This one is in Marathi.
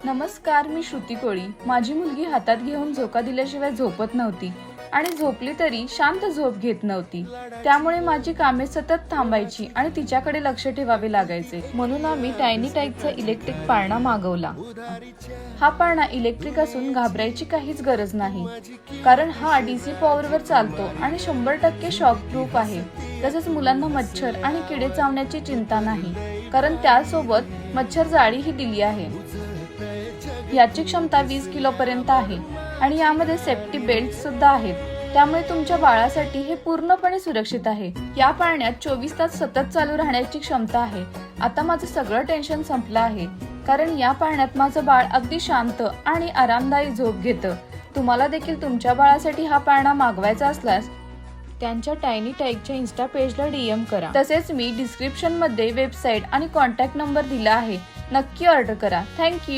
नमस्कार, मी श्रुती कोळी। माझी मुलगी हातात घेऊन झोका दिल्याशिवाय झोपत नव्हती आणि झोपली तरी शांत झोप घेत नव्हती। त्यामुळे माझी कामे सतत थांबायची आणि तिच्याकडे लक्ष ठेवावे लागायचे। म्हणून आम्ही टायनी टाईकचा इलेक्ट्रिक पाळणा मागवला। हा पाळणा इलेक्ट्रिक असून घाबरायची काहीच गरज नाही, कारण हा डीसी पॉवरवर चालतो आणि 100% शॉक प्रूफ आहे। तसेच मुलांना मच्छर आणि किडे चावण्याची चिंता नाही, कारण त्यासोबत मच्छर जाळीही दिली आहे। याची क्षमता 20 किलो पर्यंत आहे आणि यामध्ये सेफ्टी बेल्ट सुद्धा आहेत, त्यामुळे तुमच्या बाळासाठी हे पूर्णपणे सुरक्षित आहे। या पाळण्यात 24 तास सतत चालू राहण्याची क्षमता आहे। आता माझं सगळं टेन्शन संपलं आहे, कारण या पाळण्यात माझं बाळ अगदी शांत आणि आरामदायी झोप घेतं। तुम्हाला देखील तुमच्या बाळासाठी हा पाळणा मागवायचा असल्यास त्यांच्या टायनी टाईकच्या इन्स्टा पेजला DM करा। तसेच मी डिस्क्रिप्शन मध्ये वेबसाईट आणि कॉन्टॅक्ट नंबर दिला आहे, नक्की ऑर्डर करा। थँक्यू।